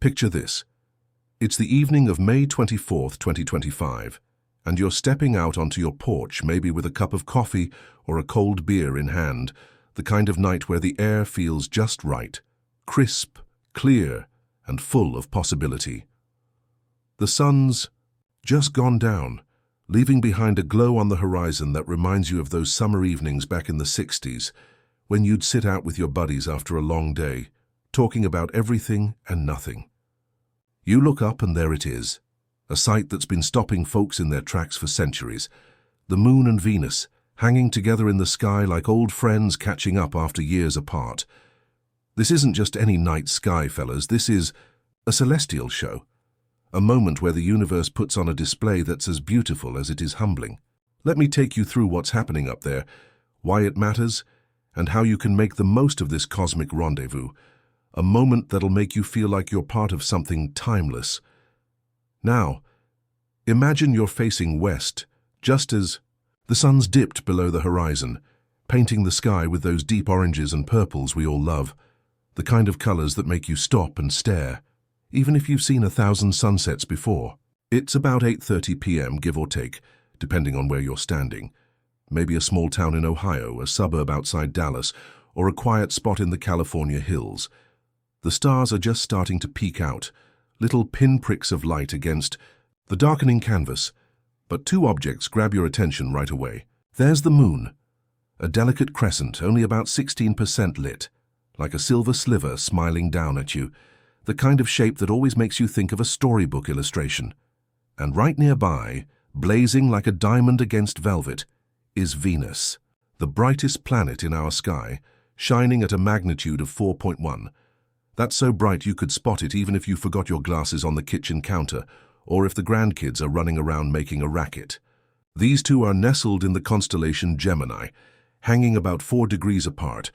Picture this. It's the evening of May 24th, 2025, and you're stepping out onto your porch, maybe with a cup of coffee or a cold beer in hand, the kind of night where the air feels just right, crisp, clear, and full of possibility. The sun's just gone down, leaving behind a glow on the horizon that reminds you of those summer evenings back in the 60s, when you'd sit out with your buddies after a long day, talking about everything and nothing. You look up and there it is, a sight that's been stopping folks in their tracks for centuries. The moon and Venus, hanging together in the sky like old friends catching up after years apart. This isn't just any night sky, fellas. This is a celestial show. A moment where the universe puts on a display that's as beautiful as it is humbling. Let me take you through what's happening up there, why it matters, and how you can make the most of this cosmic rendezvous. A moment that'll make you feel like you're part of something timeless. Now, imagine you're facing west, just as the sun's dipped below the horizon, painting the sky with those deep oranges and purples we all love, the kind of colors that make you stop and stare, even if you've seen 1,000 sunsets before. It's about 8:30 p.m., give or take, depending on where you're standing. Maybe a small town in Ohio, a suburb outside Dallas, or a quiet spot in the California hills. The stars are just starting to peek out, little pinpricks of light against the darkening canvas. But two objects grab your attention right away. There's the moon, a delicate crescent, only about 16% lit, like a silver sliver smiling down at you, the kind of shape that always makes you think of a storybook illustration. And right nearby, blazing like a diamond against velvet, is Venus, the brightest planet in our sky, shining at a magnitude of 4.1. That's so bright you could spot it even if you forgot your glasses on the kitchen counter, or if the grandkids are running around making a racket. These two are nestled in the constellation Gemini, hanging about 4 degrees apart,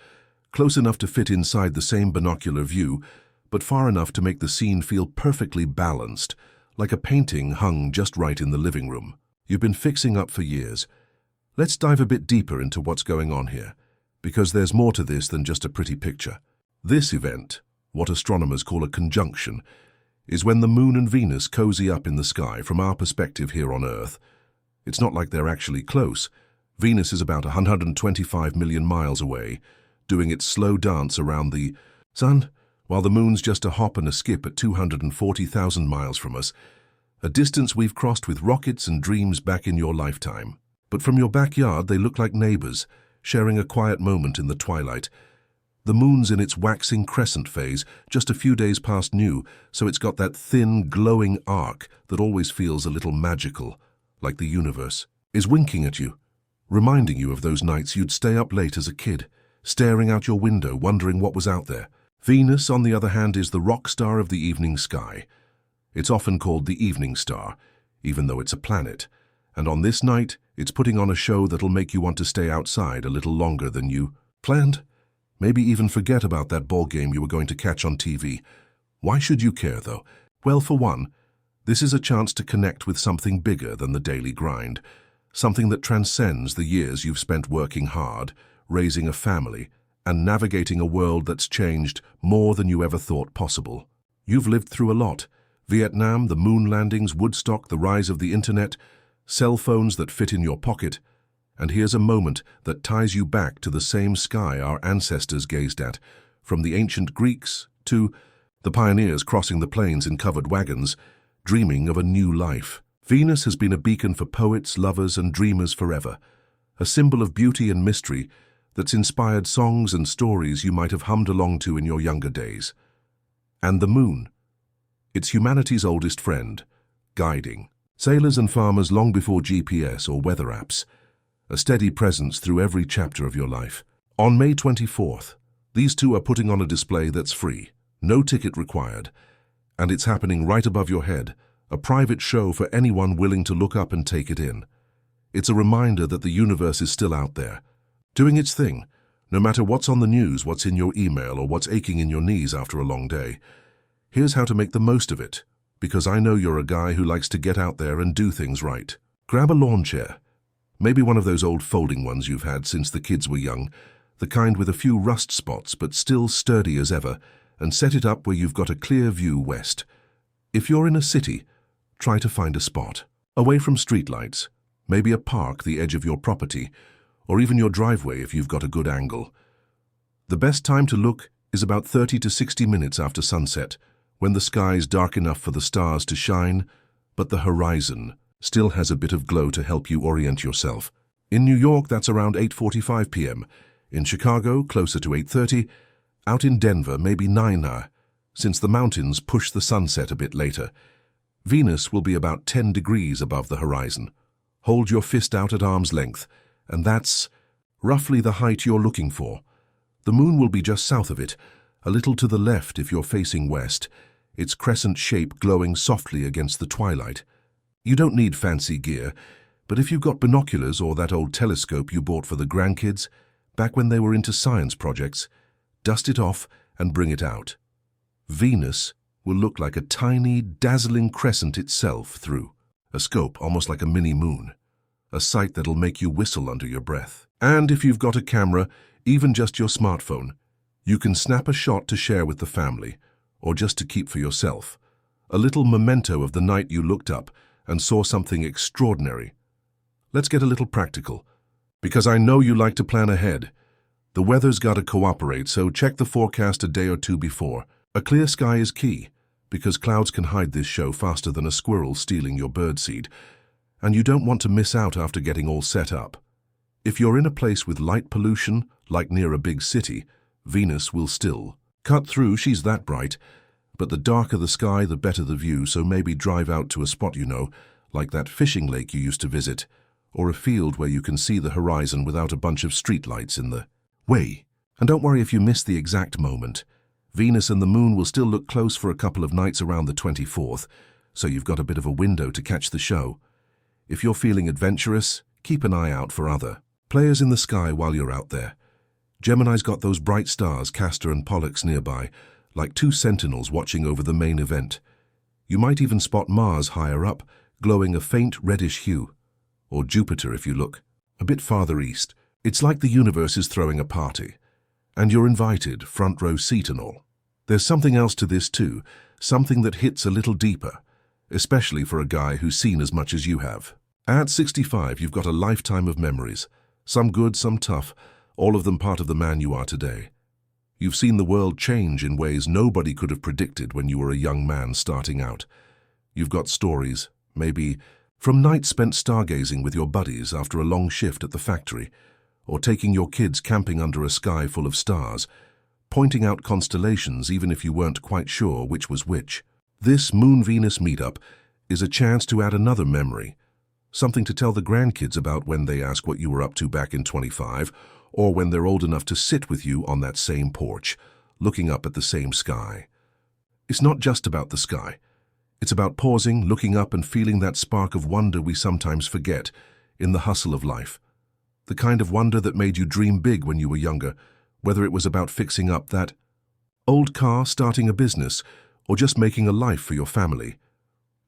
close enough to fit inside the same binocular view, but far enough to make the scene feel perfectly balanced, like a painting hung just right in the living room. You've been fixing up for years. Let's dive a bit deeper into what's going on here, because there's more to this than just a pretty picture. This event, what astronomers call a conjunction, is when the moon and Venus cozy up in the sky from our perspective here on Earth. It's not like they're actually close. Venus is about 125 million miles away, doing its slow dance around the sun, while the moon's just a hop and a skip at 240,000 miles from us, a distance we've crossed with rockets and dreams back in your lifetime. But from your backyard, they look like neighbors, sharing a quiet moment in the twilight. The moon's in its waxing crescent phase, just a few days past new, so it's got that thin, glowing arc that always feels a little magical, like the universe is winking at you, reminding you of those nights you'd stay up late as a kid, staring out your window, wondering what was out there. Venus, on the other hand, is the rock star of the evening sky. It's often called the evening star, even though it's a planet. And on this night, it's putting on a show that'll make you want to stay outside a little longer than you planned. Maybe even forget about that ball game you were going to catch on TV. Why should you care, though? Well, for one, this is a chance to connect with something bigger than the daily grind, something that transcends the years you've spent working hard, raising a family, and navigating a world that's changed more than you ever thought possible. You've lived through a lot. Vietnam, the moon landings, Woodstock, the rise of the internet, cell phones that fit in your pocket. And here's a moment that ties you back to the same sky our ancestors gazed at, from the ancient Greeks to the pioneers crossing the plains in covered wagons, dreaming of a new life. Venus has been a beacon for poets, lovers, and dreamers forever, a symbol of beauty and mystery that's inspired songs and stories you might have hummed along to in your younger days. And the moon, it's humanity's oldest friend, guiding sailors and farmers long before GPS or weather apps, a steady presence through every chapter of your life. On May 24th, these two are putting on a display that's free, no ticket required, and it's happening right above your head, a private show for anyone willing to look up and take it in. It's a reminder that the universe is still out there, doing its thing, no matter what's on the news, what's in your email, or what's aching in your knees after a long day. Here's how to make the most of it, because I know you're a guy who likes to get out there and do things right. Grab a lawn chair, maybe one of those old folding ones you've had since the kids were young, the kind with a few rust spots but still sturdy as ever, and set it up where you've got a clear view west. If you're in a city, try to find a spot, away from streetlights, maybe a park, the edge of your property, or even your driveway if you've got a good angle. The best time to look is about 30 to 60 minutes after sunset, when the sky's dark enough for the stars to shine, but the horizon still has a bit of glow to help you orient yourself. In New York, that's around 8:45 p.m. In Chicago, closer to 8:30. Out in Denver, maybe 9 since the mountains push the sunset a bit later. Venus will be about 10 degrees above the horizon. Hold your fist out at arm's length, and that's roughly the height you're looking for. The moon will be just south of it, a little to the left if you're facing west, its crescent shape glowing softly against the twilight. You don't need fancy gear, but if you've got binoculars or that old telescope you bought for the grandkids, back when they were into science projects, dust it off and bring it out. Venus will look like a tiny, dazzling crescent itself through a scope, almost like a mini moon, a sight that'll make you whistle under your breath. And if you've got a camera, even just your smartphone, you can snap a shot to share with the family, or just to keep for yourself. A little memento of the night you looked up and saw something extraordinary. Let's get a little practical, because I know you like to plan ahead. The weather's got to cooperate, so check the forecast a day or two before. A clear sky is key, because clouds can hide this show faster than a squirrel stealing your birdseed, and you don't want to miss out after getting all set up. If you're in a place with light pollution, like near a big city, Venus will still cut through. She's that bright. But the darker the sky, the better the view, so maybe drive out to a spot you know, like that fishing lake you used to visit, or a field where you can see the horizon without a bunch of streetlights in the way. And don't worry if you miss the exact moment. Venus and the moon will still look close for a couple of nights around the 24th, so you've got a bit of a window to catch the show. If you're feeling adventurous, keep an eye out for other players in the sky while you're out there. Gemini's got those bright stars, Castor and Pollux, nearby, like two sentinels watching over the main event. You might even spot Mars higher up, glowing a faint reddish hue. Or Jupiter if you look a bit farther east. It's like the universe is throwing a party, and you're invited, front row seat and all. There's something else to this too, something that hits a little deeper, especially for a guy who's seen as much as you have. At 65, you've got a lifetime of memories, some good, some tough, all of them part of the man you are today. You've seen the world change in ways nobody could have predicted when you were a young man starting out. You've got stories, maybe from nights spent stargazing with your buddies after a long shift at the factory, or taking your kids camping under a sky full of stars, pointing out constellations even if you weren't quite sure which was which. This Moon-Venus meetup is a chance to add another memory, something to tell the grandkids about when they ask what you were up to back in 25, or when they're old enough to sit with you on that same porch, looking up at the same sky. It's not just about the sky. It's about pausing, looking up and feeling that spark of wonder we sometimes forget in the hustle of life. The kind of wonder that made you dream big when you were younger, whether it was about fixing up that old car, starting a business, or just making a life for your family.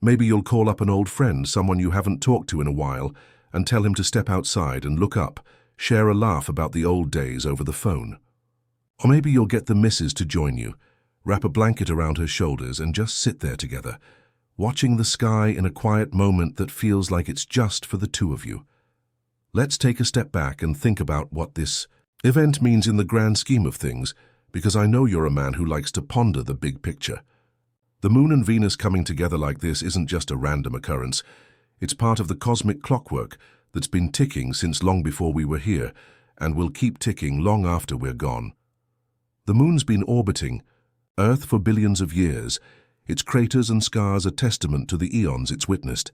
Maybe you'll call up an old friend, someone you haven't talked to in a while, and tell him to step outside and look up, share a laugh about the old days over the phone. Or maybe you'll get the missus to join you, wrap a blanket around her shoulders and just sit there together, watching the sky in a quiet moment that feels like it's just for the two of you. Let's take a step back and think about what this event means in the grand scheme of things, because I know you're a man who likes to ponder the big picture. The Moon and Venus coming together like this isn't just a random occurrence. It's part of the cosmic clockwork that's been ticking since long before we were here, and will keep ticking long after we're gone. The Moon's been orbiting Earth for billions of years. Its craters and scars are testament to the eons it's witnessed.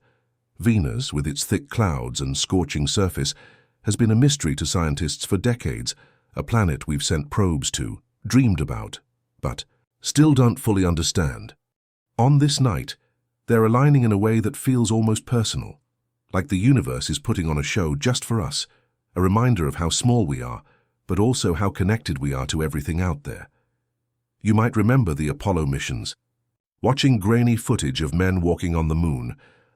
Venus, with its thick clouds and scorching surface, has been a mystery to scientists for decades, a planet we've sent probes to, dreamed about, but still don't fully understand. On this night, they're aligning in a way that feels almost personal, like the universe is putting on a show just for us, a reminder of how small we are, but also how connected we are to everything out there. You might remember the Apollo missions, watching grainy footage of men walking on the moon,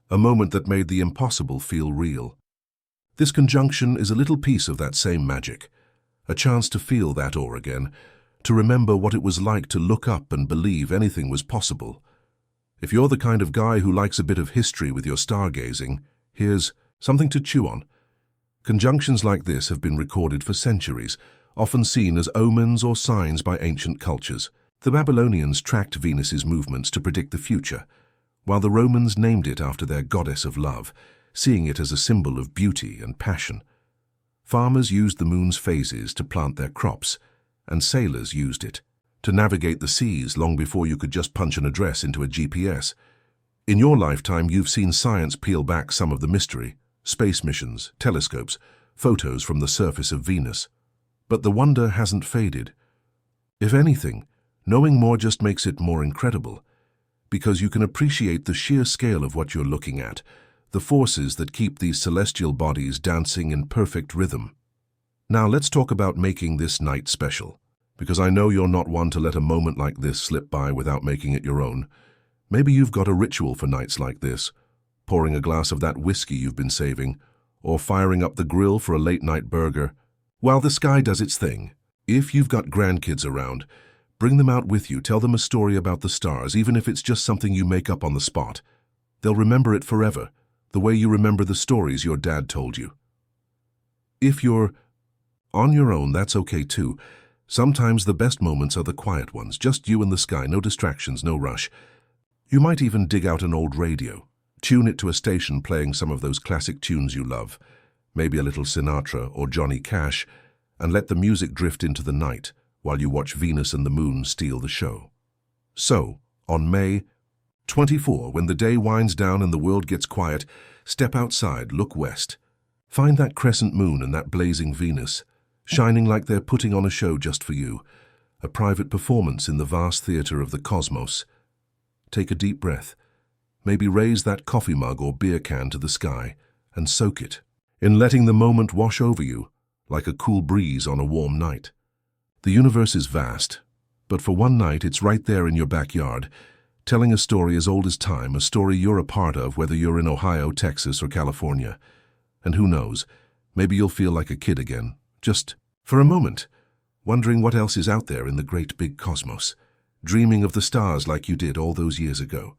a moment that made the impossible feel real. This conjunction is a little piece of that same magic, a chance to feel that awe again, to remember what it was like to look up and believe anything was possible. If you're the kind of guy who likes a bit of history with your stargazing, here's something to chew on. Conjunctions like this have been recorded for centuries, often seen as omens or signs by ancient cultures. The Babylonians tracked Venus's movements to predict the future, while the Romans named it after their goddess of love, seeing it as a symbol of beauty and passion. Farmers used the moon's phases to plant their crops, and sailors used it to navigate the seas long before you could just punch an address into a GPS. In your lifetime, you've seen science peel back some of the mystery: space missions, telescopes, photos from the surface of Venus. But the wonder hasn't faded. If anything, knowing more just makes it more incredible, because you can appreciate the sheer scale of what you're looking at, the forces that keep these celestial bodies dancing in perfect rhythm. Now let's talk about making this night special, because I know you're not one to let a moment like this slip by without making it your own. Maybe you've got a ritual for nights like this, pouring a glass of that whiskey you've been saving, or firing up the grill for a late-night burger, while the sky does its thing. If you've got grandkids around, bring them out with you, tell them a story about the stars, even if it's just something you make up on the spot. They'll remember it forever, the way you remember the stories your dad told you. If you're on your own, that's okay too. Sometimes the best moments are the quiet ones, just you and the sky, no distractions, no rush. You might even dig out an old radio, tune it to a station playing some of those classic tunes you love, maybe a little Sinatra or Johnny Cash, and let the music drift into the night while you watch Venus and the moon steal the show. So, on May 24, when the day winds down and the world gets quiet, step outside, look west. Find that crescent moon and that blazing Venus, shining like they're putting on a show just for you, a private performance in the vast theater of the cosmos. Take a deep breath. Maybe raise that coffee mug or beer can to the sky and soak it in letting the moment wash over you like a cool breeze on a warm night. The universe is vast, but for one night it's right there in your backyard, telling a story as old as time, a story you're a part of, whether you're in Ohio, Texas, or California. And who knows, maybe you'll feel like a kid again, just for a moment, wondering what else is out there in the great big cosmos, dreaming of the stars like you did all those years ago.